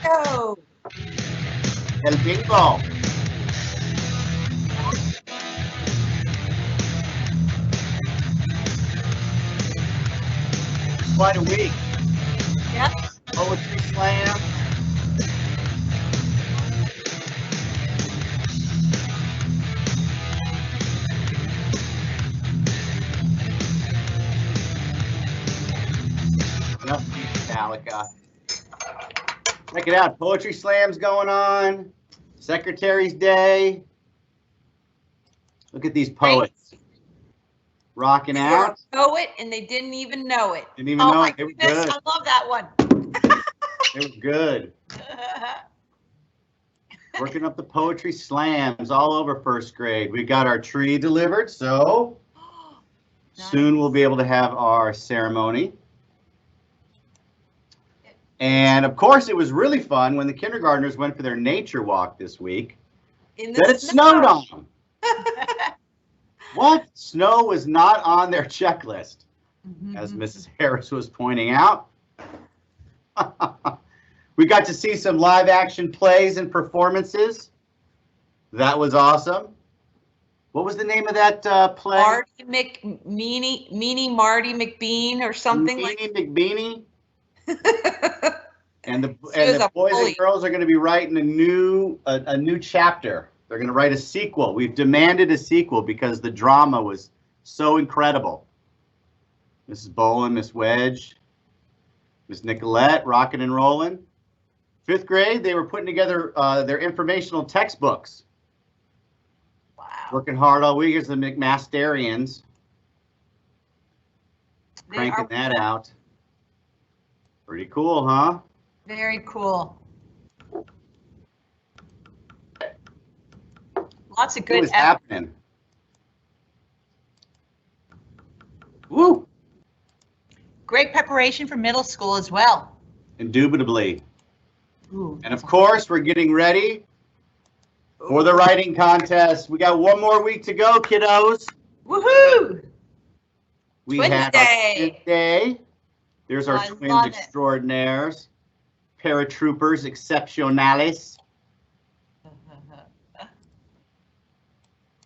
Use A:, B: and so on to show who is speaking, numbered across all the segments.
A: Bingo.
B: El bingo. Quite a week.
A: Yep.
B: Poetry slam. Enough Metallica. Check it out. Poetry slam's going on. Secretaries Day. Look at these poets. Rocking out.
A: They were a poet and they didn't even know it.
B: Didn't even know it. They were
A: Goodness,
B: good.
A: I love that one.
B: They were good. Working up the poetry slams all over first grade. We got our tree delivered, so
A: Nice.
B: soon we'll be able to have our ceremony. And of course, it was really fun when the kindergartners went for their nature walk this week. That it snowed on them. What? Snow was not on their checklist, as Mrs. Harris was pointing out. We got to see some live action plays and performances. That was awesome. What was the name of that play?
A: Meanie Marty McBean or something like
B: that. McBeanie. And the boys and girls are going to be writing a new chapter. They're going to write a sequel. We've demanded a sequel because the drama was so incredible. Mrs. Bolin, Miss Wedge, Miss Nicolette, rocking and rolling. 5th grade, they were putting together their informational textbooks.
A: Wow.
B: Working hard all week as the McMasterians. Cranking that out. Pretty cool, huh?
A: Very cool. Lots of good.
B: What's happening? Woo!
A: Great preparation for middle school as well.
B: Indubitably.
A: Ooh.
B: And of course, we're getting ready for the writing contest. We got one more week to go, kiddos.
A: Woohoo!
B: We
A: Twins
B: had
A: Day.
B: our Twins Day. There's our twins extraordinaires, paratroopers exceptionalis.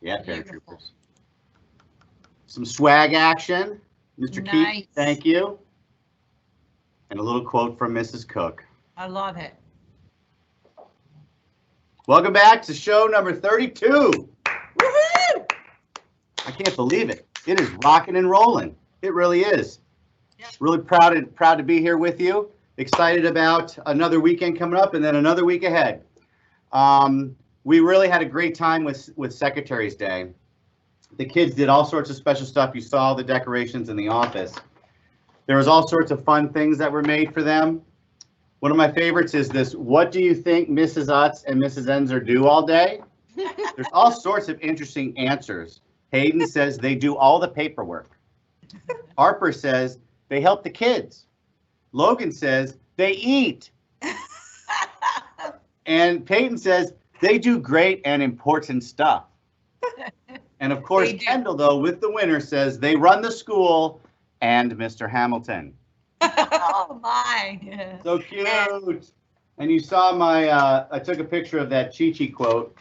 B: Yeah, paratroopers. Some swag action. Mr.
A: Nice.
B: Keith, thank you. And a little quote from Mrs. Cook.
A: I love it.
B: Welcome back to show number 32.
A: Woohoo!
B: I can't believe it. It is rocking and rolling. It really is.
A: Yep.
B: Really proud to be here with you. Excited about another weekend coming up and then another week ahead. We really had a great time with Secretaries Day. The kids did all sorts of special stuff. You saw the decorations in the office. There was all sorts of fun things that were made for them. One of my favorites is this: what do you think Mrs. Utz and Mrs. Enzer do all day? There's all sorts of interesting answers. Hayden says they do all the paperwork. Harper says they help the kids. Logan says they eat. And Peyton says they do great and important stuff. And of course, Kendall, though, with the winner, says they run the school and Mr. Hamilton.
A: Oh my.
B: So cute. And you saw my, I took a picture of that Chi-Chi quote.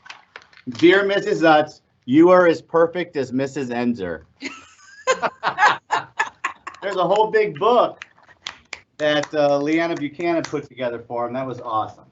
B: Dear Mrs. Utz, you are as perfect as Mrs. Enzer. There's a whole big book that Leanna Buchanan put together for him. That was awesome.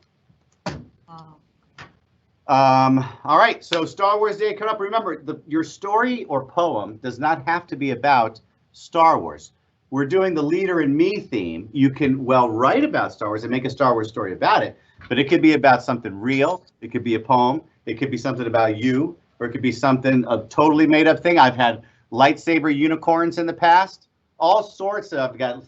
B: All right, so Star Wars Day coming up. Remember, your story or poem does not have to be about Star Wars. We're doing the Leader in Me theme. You can, well, write about Star Wars and make a Star Wars story about it, but it could be about something real. It could be a poem. It could be something about you, or it could be something, a totally made up thing. I've had lightsaber unicorns in the past. All sorts of, I've got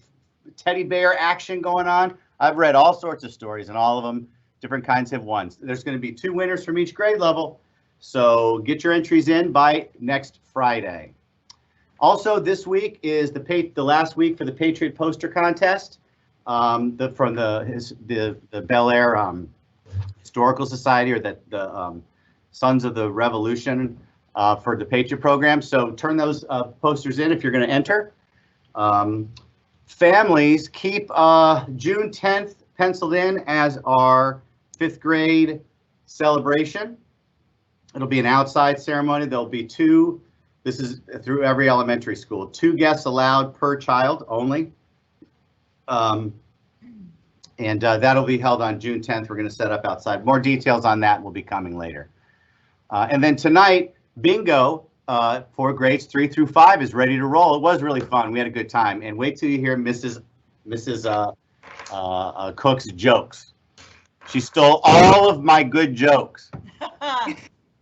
B: teddy bear action going on. I've read all sorts of stories, and all of them different kinds have won. There's going to be 2 winners from each grade level, so get your entries in by next Friday. Also, this week is the last week for the Patriot Poster Contest from the Bel Air Historical Society, or the Sons of the Revolution for the Patriot program. So turn those posters in if you're going to enter. Families, keep June 10th penciled in as our 5th grade celebration. It'll be an outside ceremony. There'll be 2, this is through every elementary school, 2 guests allowed per child only. And that'll be held on June 10th. We're going to set up outside. More details on that will be coming later. And then tonight, bingo for grades 3 through 5 is ready to roll. It was really fun. We had a good time. And wait till you hear Mrs. Cook's jokes. She stole all of my good jokes.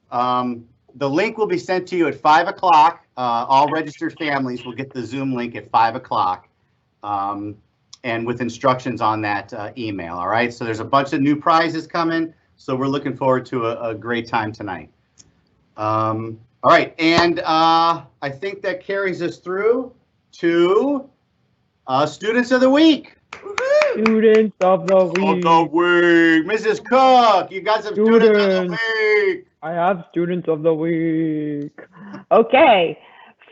B: The link will be sent to you at 5 o'clock. All registered families will get the Zoom link at 5 o'clock. And with instructions on that email, all right? So there's a bunch of new prizes coming, so we're looking forward to a great time tonight. All right, and I think that carries us through to Students of the Week.
C: Students of the Week.
B: Mrs. Cook, you got some Students of the Week.
C: I have Students of the Week. Okay.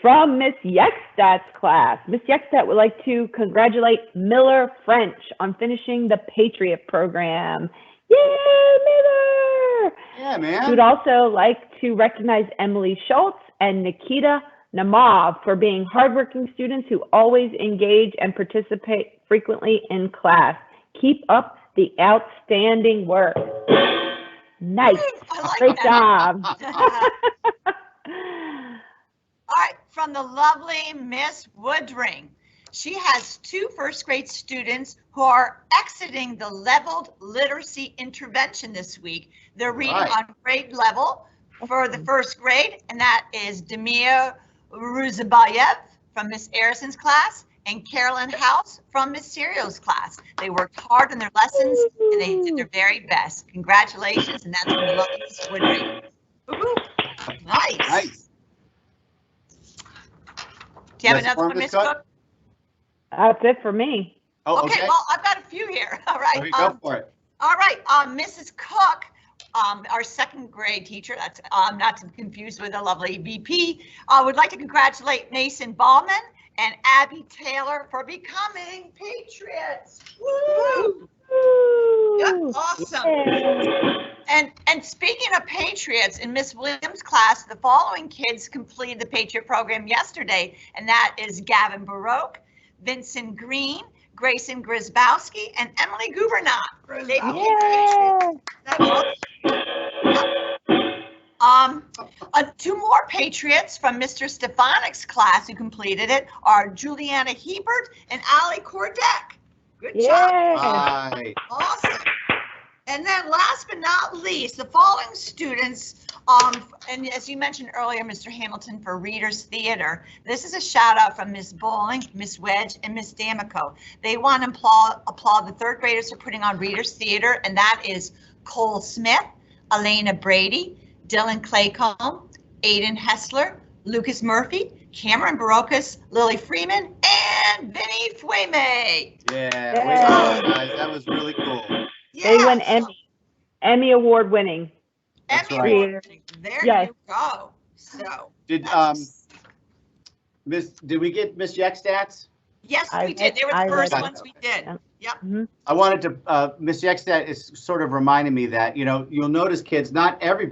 C: From Miss Yekstat's class, Miss Yekstat would like to congratulate Miller French on finishing the Patriot program. Yay, Miller!
B: Yeah, man.
C: She would also like to recognize Emily Schultz and Nikita Namav for being hardworking students who always engage and participate frequently in class. Keep up the outstanding work. Nice. Great job.
A: All right, from the lovely Miss Woodring. She has 2 first grade students who are exiting the leveled literacy intervention this week. They're reading on grade level for the first grade, and that is Demir Ruzabayev from Miss Arison's class and Carolyn House from Miss Serial's class. They worked hard on their lessons and they did their very best. Congratulations, and that's from the lovely Miss Woodring. Nice.
B: Nice.
A: Do you have another one, Miss Cook?
C: That's it for me.
B: Oh,
A: okay, well, I've got a few here. All right.
B: Okay, go for it.
A: All right, Mrs. Cook, our 2nd grade teacher, that's not to be confused with a lovely VP, would like to congratulate Mason Ballman and Abby Taylor for becoming Patriots. Woo! That's awesome. And speaking of Patriots, in Miss Williams' class, the following kids completed the Patriot program yesterday, and that is Gavin Baroque, Vincent Green, Grayson Grisbowski, and Emily Gubernat. They became Patriots. 2 more Patriots from Mr. Stefanik's class who completed it are Juliana Hebert and Ali Kordek. Good job.
B: Right.
A: Awesome. And then last but not least, the following students, and as you mentioned earlier, Mr. Hamilton, for Readers Theater, this is a shout out from Miss Bowling, Miss Wedge, and Miss D'Amico. They want to applaud the 3rd graders for putting on Readers Theater, and that is Cole Smith, Elena Brady, Dylan Claycomb, Aiden Hessler, Lucas Murphy, Cameron Barocas, Lily Freeman, and Vinny Fueme.
B: Yeah, way to go, guys. That was really cool.
C: They won Emmy Award winning.
B: That's
A: Emmy
B: right.
A: Award winning. There you go. So
B: Did did we get Miss Yekstats?
A: yes, we did. They were the first ones we did. Yep.
C: Mm-hmm.
B: I wanted to, Miss Yekstat is sort of reminding me that, you know, you'll notice kids, not every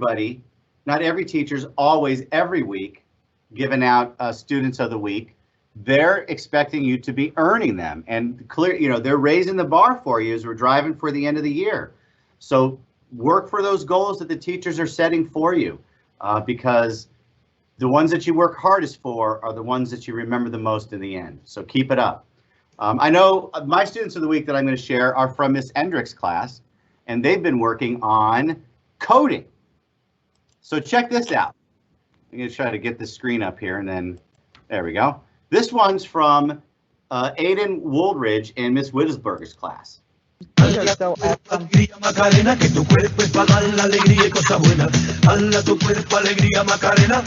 B: teacher's always every week giving out Students of the Week. They're expecting you to be earning them, and clear, you know, they're raising the bar for you as we're driving for the end of the year. So work for those goals that the teachers are setting for you, because the ones that you work hardest for are the ones that you remember the most in the end. So keep it up. I know my Students of the Week that I'm going to share are from Miss Endrik's class, and they've been working on coding. So check this out. I'm going to try to get the screen up here, and then there we go. This one's from Aiden Woolridge in Miss Whittlesburger's class.
C: So
D: Alegría Macarena, que tu cuerpo es para dar la alegría y cosas buenas. Hala tu cuerpo, alegría Macarena,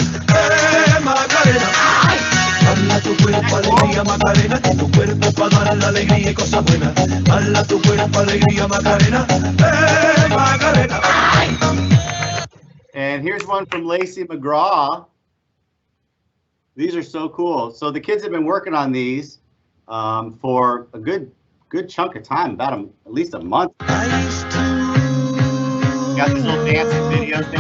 D: Macarena. Hala tu cuerpo, alegría Macarena, que tu cuerpo es para dar la alegría y cosas buenas. Hala tu cuerpo, alegría Macarena, Macarena.
B: And here's one from Lacey McGraw. These are so cool. So the kids have been working on these for a good good chunk of time, about at least a month.
D: I used to
B: Got these little dancing videos they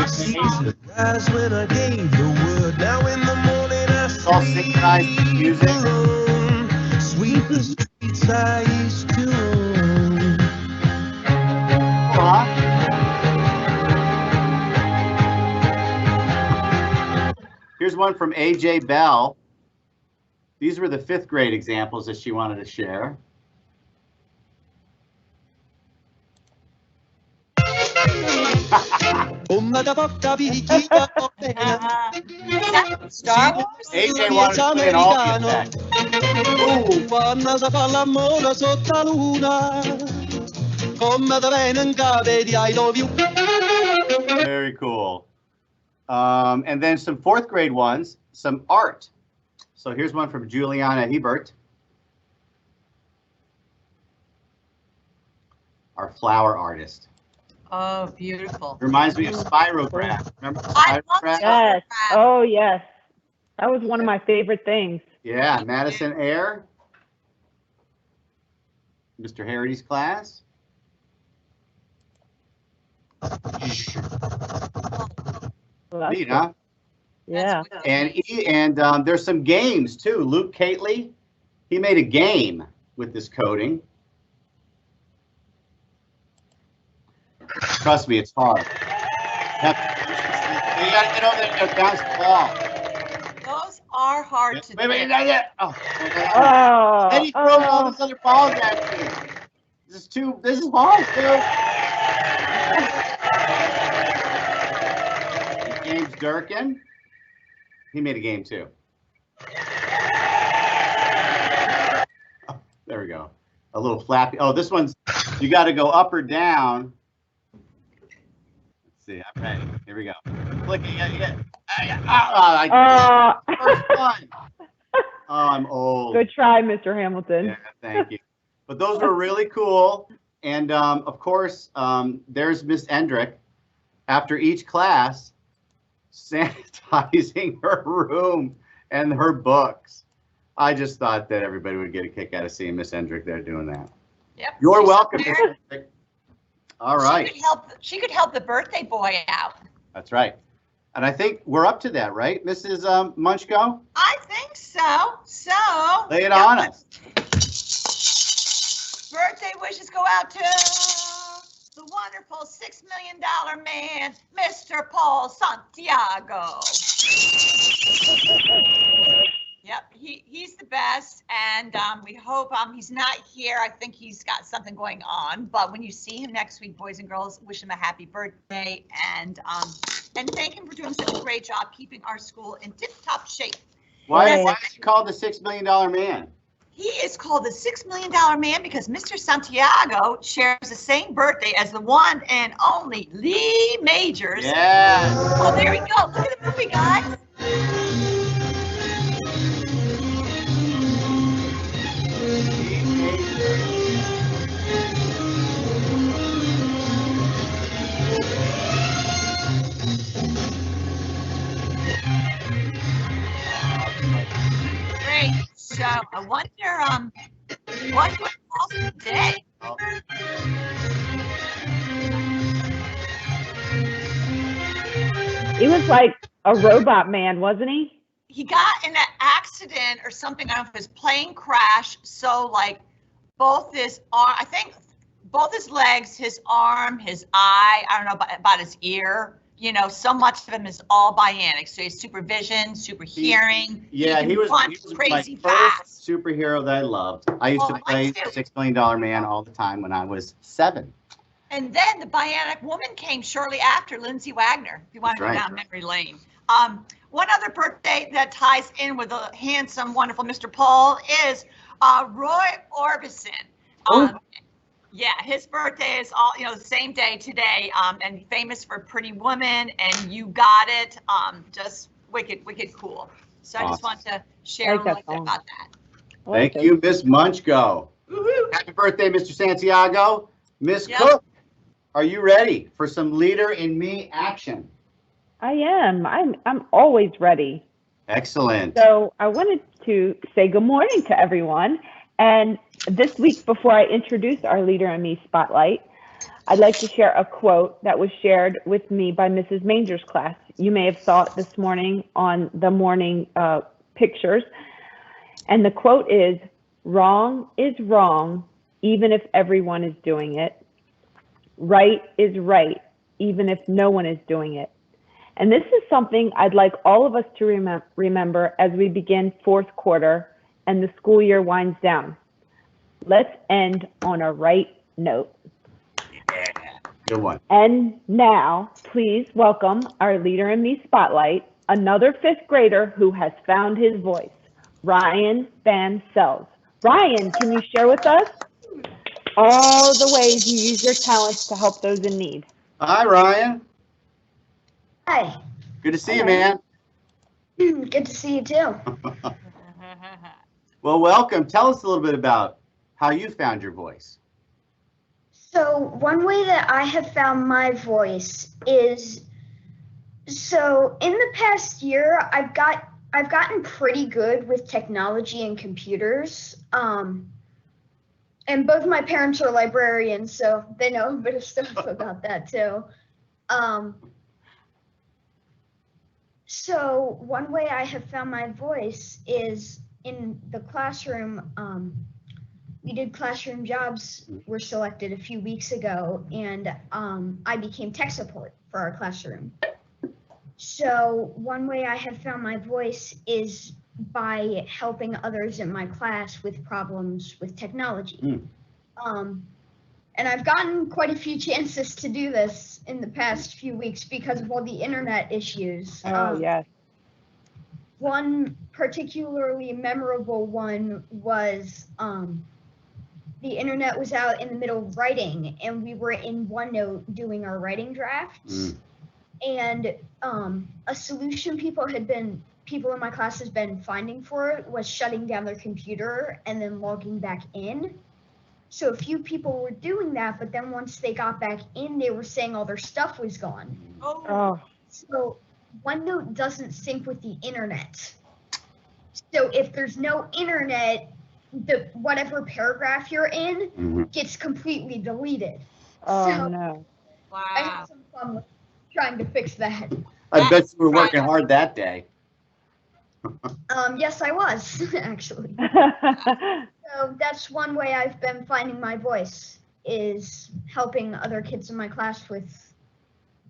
B: made.
D: rise when I gave the word. Now in the morning I
B: It's all synchronized with music.
D: alone. Sweep the streets I used to own.
B: Huh? Here's one from AJ Bell. These were the 5th grade examples that she wanted to share.
A: Star Wars?
B: AJ wanted to put in all the effects. Very cool. And then some 4th grade ones, some art. So here's one from Juliana Hebert. Our flower artist.
A: Oh, beautiful.
B: Reminds me of Spirograph. Remember
A: I love
B: Spirograph?
C: Yes. Oh, yes. That was one of my favorite things.
B: Yeah, Madison Air. Mr. Harry's class.
C: Well,
B: Neat, huh?
C: yeah.
B: And there's some games too. Luke Catley, he made a game with this coding. Trust me, it's hard. You gotta get over there and bounce the ball.
A: Those are hard to
B: Wait,
A: do.
B: not yet. Oh,
C: Oh,
B: then he throws all these other balls at you. This is hard, dude. James Durkin. He made a game too. Oh, there we go. A little flappy. Oh, this one's, you got to go up or down. Let's see. I'm ready. Here we go. Click it. First one. Oh, I'm old.
C: good try, Mr. Hamilton.
B: Yeah, thank you. But those were really cool. And of course, there's Miss Endrik. After each class, sanitizing her room and her books. I just thought that everybody would get a kick out of seeing Miss Endrik there doing that.
A: Yep.
B: You're
A: She's
B: welcome, Miss
A: there.
B: Endrik. All right.
A: She could help the birthday boy out.
B: That's right. And I think we're up to that, right, Mrs. Munchko?
A: I think so. So
B: Lay it on us.
A: birthday wishes go out to the wonderful $6 million man, Mr. Paul Santiago. Yep, he's the best, and we hope he's not here. I think he's got something going on, but when you see him next week, boys and girls, wish him a happy birthday, and thank him for doing such a great job keeping our school in tip-top shape.
B: Why is he called the $6 million man?
A: He is called the $6 million man because Mr. Santiago shares the same birthday as the one and only Lee Majors.
B: Yes.
A: Oh, there we go. Look at the movie, guys. Great. So I wonder what he calls today.
C: He was like a robot man, wasn't he?
A: He got in an accident or something. I don't know if his plane crashed. So like both his arm, I think both his legs, his arm, his eye, I don't know about his ear. You know, so much of him is all bionic. So he's super vision, super hearing.
B: Yeah, he was my
A: crazy
B: first
A: fast.
B: superhero that I loved. I used to play $6 Million Man all the time when I was 7.
A: And then the Bionic Woman came shortly after, Lindsay Wagner, if you want to go down memory lane. One other birthday that ties in with the handsome, wonderful Mr. Paul is Roy Orbison. Yeah, his birthday is all, the same day today, and famous for Pretty Woman and You Got It. Just wicked, wicked cool. So I just want to share a little bit about that.
B: Thank you, Miss Munchko. Happy birthday, Mr. Santiago. Miss Cook, are you ready for some Leader in Me action?
C: I am. I'm always ready.
B: Excellent.
C: So I wanted to say good morning to everyone. And This week, before I introduce our Leader in Me Spotlight, I'd like to share a quote that was shared with me by Mrs. Manger's class. You may have saw it this morning on the morning pictures. And the quote is, "Wrong is wrong, even if everyone is doing it. Right is right, even if no one is doing it." And this is something I'd like all of us to remember as we begin fourth quarter and the school year winds down. Let's end on a right note.
B: Yeah, good one.
C: And now, please welcome our Leader in Me Spotlight, another fifth grader who has found his voice, Ryan Van Sells. Ryan, can you share with us all the ways you use your talents to help those in need?
B: Hi, Ryan.
E: Hi.
B: Good to see you, man.
E: Good to see you too.
B: Well, welcome. Tell us a little bit about how you found your voice.
E: So one way that I have found my voice is, so in the past year, I've gotten pretty good with technology and computers. And both my parents are librarians, so they know a bit of stuff about that too. So one way I have found my voice is in the classroom. We did classroom jobs, were selected a few weeks ago, and I became tech support for our classroom. So one way I have found my voice is by helping others in my class with problems with technology. And I've gotten quite a few chances to do this in the past few weeks because of all the internet issues.
C: Oh, yes.
E: One particularly memorable one was the internet was out in the middle of writing, and we were in OneNote doing our writing drafts. And a solution people in my class has been finding for it was shutting down their computer and then logging back in. So a few people were doing that, but then once they got back in, they were saying all their stuff was gone.
C: Oh.
E: So OneNote doesn't sync with the internet. So if there's no internet, the whatever paragraph you're in gets completely deleted.
C: Oh,
E: so
C: no.
A: Wow.
E: I had some fun with trying to fix that.
B: I bet you were working hard that day.
E: Yes, I was actually. So that's one way I've been finding my voice, is helping other kids in my class with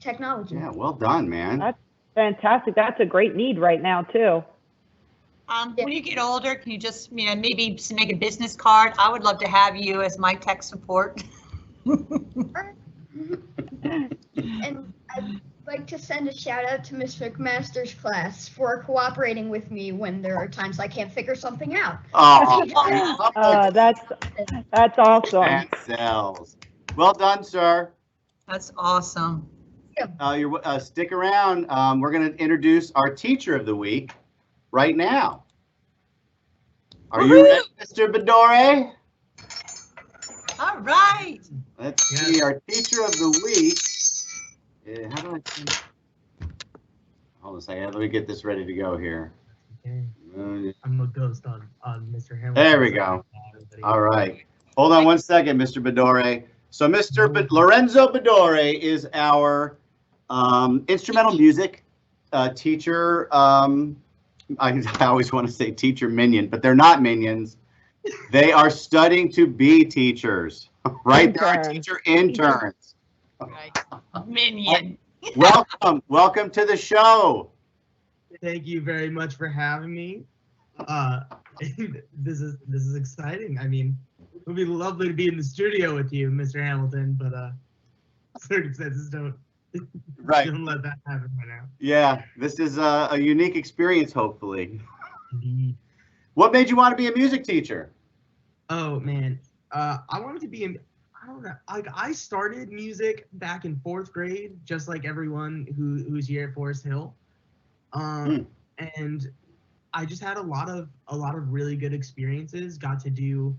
E: technology.
B: Yeah, well done, man.
C: That's fantastic. That's a great need right now, too.
A: When you get older, can you just, maybe make a business card? I would love to have you as my tech support.
E: And I'd like to send a shout out to Miss McMaster's class for cooperating with me when there are times I can't figure something out.
C: That's awesome.
B: Van Sells. Well done, sir.
A: That's awesome.
B: Stick around. We're going to introduce our teacher of the week right now. Are you ready, Mr. Bedore?
A: All right.
B: Let's see, our teacher of the week. How do I? Hold on a second. Let me get this ready to go here.
F: Okay. I'm a ghost on Mr. Hamilton.
B: There we go. All right. Hold on one second, Mr. Bedore. So Mr. Lorenzo Bedore is our instrumental music teacher. I always want to say teacher minion, but they're not minions. They are studying to be teachers, right? They're teacher interns.
A: Right. Minion.
B: Welcome to the show.
F: Thank you very much for having me. This is exciting. I mean, it would be lovely to be in the studio with you, Mr. Hamilton, but circumstances don't let that happen right now.
B: Yeah, this is a unique experience, hopefully.
F: Indeed.
B: What made you want to be a music teacher?
F: Oh man, I wanted to be I don't know. Like, I started music back in 4th grade, just like everyone who's here at Forest Hill, and I just had a lot of really good experiences. Got to do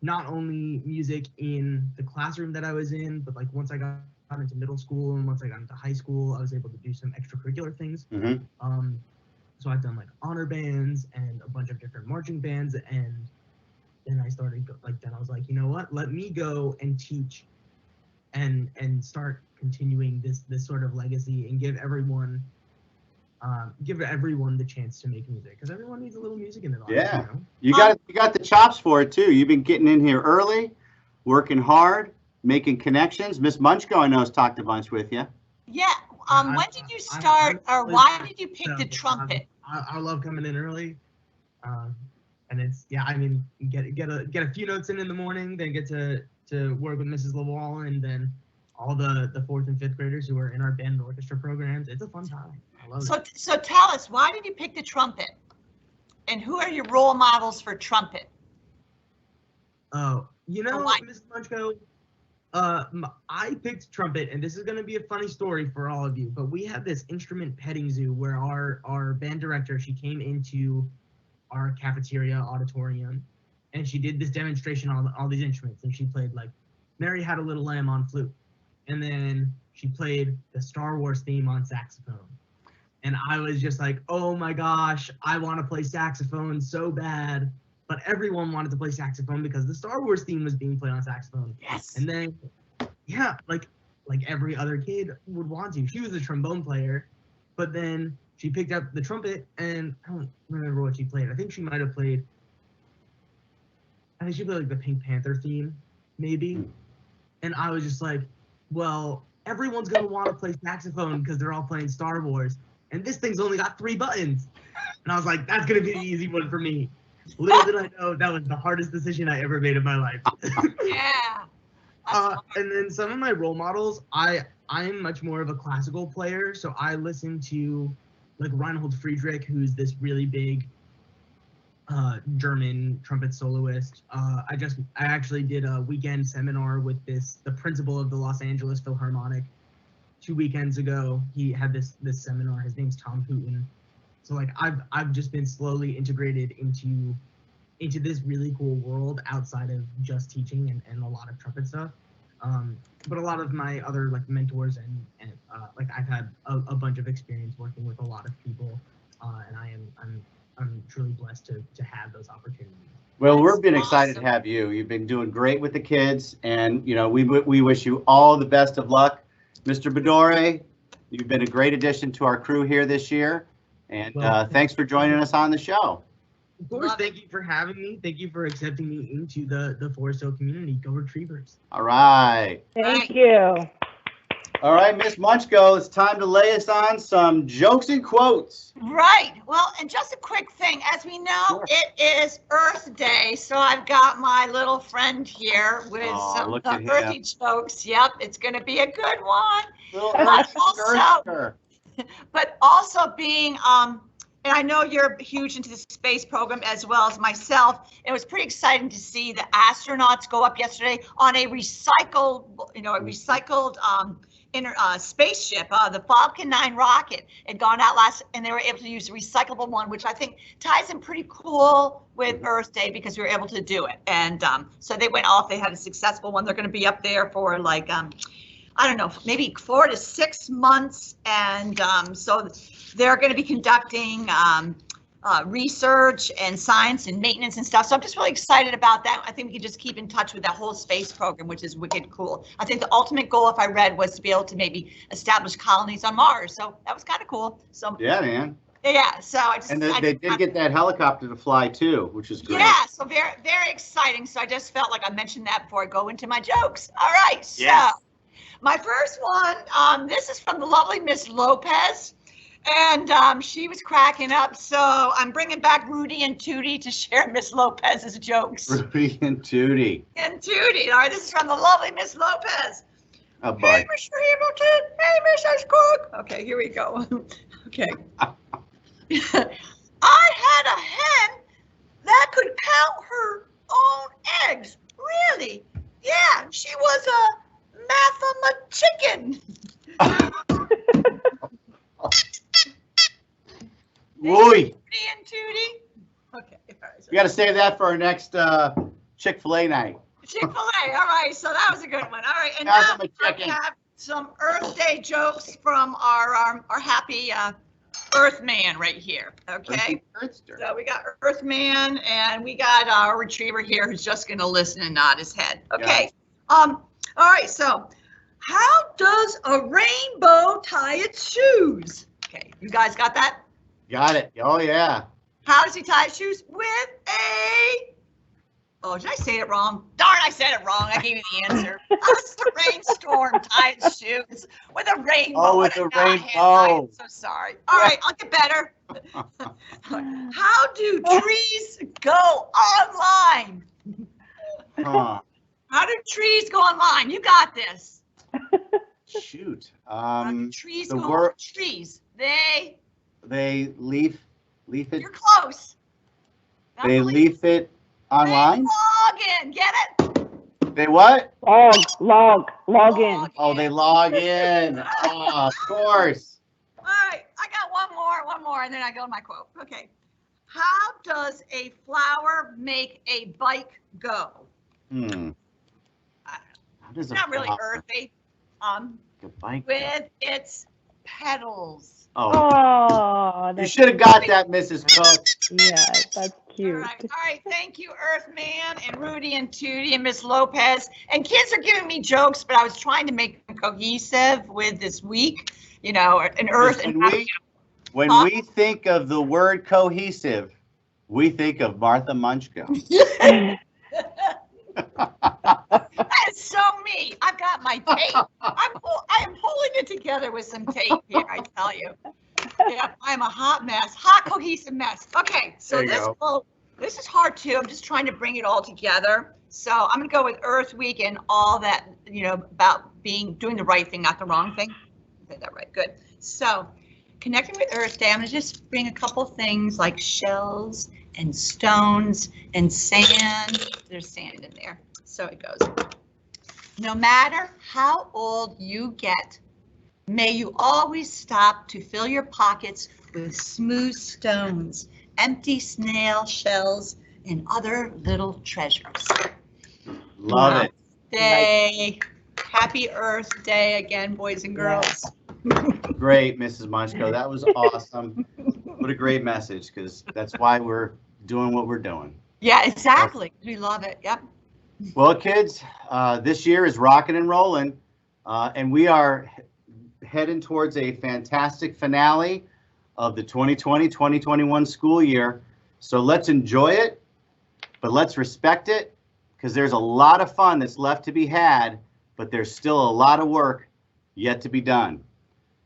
F: not only music in the classroom that I was in, but like once I got into middle school and once I got into high school, I was able to do some extracurricular things. So I've done like honor bands and a bunch of different marching bands, and then I started then I was like, you know what? Let me go and teach, and start continuing this sort of legacy, and give everyone the chance to make music, because everyone needs a little music in their lives.
B: Yeah.
F: You know?
B: You got the chops for it too. You've been getting in here early, working hard, making connections. Miss Munchko, I know, has talked a bunch with you.
A: Yeah. When did you start, or why did you pick the trumpet?
F: I love coming in early, and it's I mean, get a few notes in the morning, then get to work with Mrs. LaWall, and then all the 4th and 5th graders who are in our band and orchestra programs. It's a fun time. I love it.
A: So tell us, why did you pick the trumpet? And who are your role models for trumpet?
F: Oh, you know,
A: why?
F: Mrs. Munchko, I picked trumpet, and this is going to be a funny story for all of you, but we have this instrument petting zoo where our band director, she came into our cafeteria auditorium, and she did this demonstration on all these instruments, and she played like Mary Had a Little Lamb on flute, and then she played the Star Wars theme on saxophone. And I was just like, oh my gosh, I want to play saxophone so bad. But everyone wanted to play saxophone because the Star Wars theme was being played on saxophone.
A: Yes.
F: And then, like every other kid would want to. She was a trombone player, but then she picked up the trumpet, and I don't remember what she played. I think she played like the Pink Panther theme, maybe. And I was just like, well, everyone's gonna want to play saxophone because they're all playing Star Wars, and this thing's only got 3 buttons. And I was like, that's gonna be the easy one for me. Little did I know that was the hardest decision I ever made in my life.
A: Yeah.
F: And then some of my role models, I'm much more of a classical player, so I listen to like Reinhold Friedrich, who's this really big German trumpet soloist. I actually did a weekend seminar with the principal of the Los Angeles Philharmonic 2 weekends ago. He had this seminar. His name's Tom Hooten. So like I've just been slowly integrated into this really cool world outside of just teaching and a lot of trumpet stuff. But a lot of my other like mentors and like I've had a bunch of experience working with a lot of people, and I'm truly blessed to have those opportunities.
B: Well, we've been excited to have you. You've been doing great with the kids, and you know we wish you all the best of luck, Mr. Bedore. You've been a great addition to our crew here this year. And thanks for joining us on the show.
F: Of course, thank you for having me. Thank you for accepting me into the Forest Hill community. Go Retrievers.
B: All right.
C: Thank you.
B: All right, Miss Munchko, it's time to lay us on some jokes and quotes.
A: Right. Well, and just a quick thing. As we know, It is Earth Day, so I've got my little friend here with some of the earthy jokes. Yep, it's going to be a good one. But also being, and I know you're huge into the space program as well as myself. It was pretty exciting to see the astronauts go up yesterday on a recycled spaceship. The Falcon 9 rocket had gone out and they were able to use a recyclable one, which I think ties in pretty cool with Earth Day because we were able to do it. And so they went off. They had a successful one. They're going to be up there for like I don't know, maybe 4 to 6 months. And so they're going to be conducting research and science and maintenance and stuff. So I'm just really excited about that. I think we can just keep in touch with that whole space program, which is wicked cool. I think the ultimate goal, if I read, was to be able to maybe establish colonies on Mars. So that was kind of cool. So
B: yeah, man.
A: Yeah, so I just...
B: And they did get that helicopter to fly too, which is great.
A: Yeah, so very, very exciting. So I just felt like I mentioned that before I go into my jokes. All right, so...
B: Yes.
A: My first one, this is from the lovely Miss Lopez, and she was cracking up, so I'm bringing back Rudy and Tootie to share Miss Lopez's jokes.
B: Rudy and Tootie.
A: And Tootie. All right, this is from the lovely Miss Lopez.
B: Oh, boy.
A: Hey, Mr. Hamilton. Hey, Mrs. Cook. Okay, here we go. Okay. I had a hen that could count her own eggs. Really? Yeah, she was a chicken.
B: Wooey.
A: And Tootie. Okay. All right, so
B: We got to save that for our next Chick-fil-A night.
A: Chick-fil-A. All right. So that was a good one. All right. And
B: That's
A: now
B: my
A: we
B: chicken.
A: have some Earth Day jokes from our happy Earthman right here, okay?
B: Earthster.
A: So we got Earthman, and we got our retriever here who's just going to listen and nod his head. Okay. All right. So, how does a rainbow tie its shoes? Okay, you guys got that?
B: Got it. Oh yeah.
A: How does he tie his shoes? With a. Oh, did I say it wrong? Darn, I said it wrong. I gave you the answer. How does the rainstorm tie its shoes? With a rainbow.
B: Oh, with
A: What
B: a
A: a knothead.
B: rainbow.
A: I'm so sorry. All right, I'll get better. How do trees go online?
B: Huh.
A: How do trees go online? You got this.
B: Shoot.
A: How do trees
B: the
A: go
B: word-
A: trees?
B: They leaf it.
A: You're close. Not
B: They
A: really.
B: leaf it online.
A: They log in. Get it?
B: They what?
C: Log in.
B: Oh, they log in. Oh, of course.
A: All right, I got one more, and then I go to my quote. Okay. How does a flower make a bike go?
B: How does
A: It's not really
B: flower
A: earthy.
B: make a bike go?
A: With its petals.
B: Oh,
C: Oh,
B: you
C: that's
B: should have got that, Mrs. Cook.
C: yeah, that's
A: All
C: cute.
A: right. Thank you, Earthman and Rudy and Tootie and Miss Lopez. And kids are giving me jokes, but I was trying to make them cohesive with this week. You know, an Earth and
B: When
A: Huh?
B: we think of the word cohesive, we think of Martha Munchko.
A: That is so me. I've got my tape. I am holding it together with some tape here, I tell you. Yeah, I'm a hot mess, hot cohesive mess. Okay, so
B: There you go.
A: this is hard too. I'm just trying to bring it all together. So I'm gonna go with Earth Week and all that, you know, about doing the right thing, not the wrong thing. I said that right, good. So connecting with Earth Day, I'm gonna just bring a couple things like shells and stones and sand. There's sand in there. So it goes. No matter how old you get, may you always stop to fill your pockets with smooth stones, empty snail shells, and other little treasures.
B: Love it.
A: Day. Happy Earth Day again, boys and girls.
B: Great, Mrs. Munchko. That was awesome. What a great message, because that's why we're doing what we're doing.
A: Yeah, exactly. We love it. Yep.
B: Well, kids, this year is rocking and rolling, and we are heading towards a fantastic finale of the 2020-2021 school year. So let's enjoy it, but let's respect it, because there's a lot of fun that's left to be had, but there's still a lot of work yet to be done.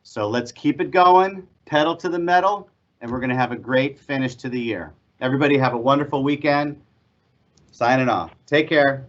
B: So let's keep it going, pedal to the metal, and we're going to have a great finish to the year. Everybody have a wonderful weekend. Signing off. Take care.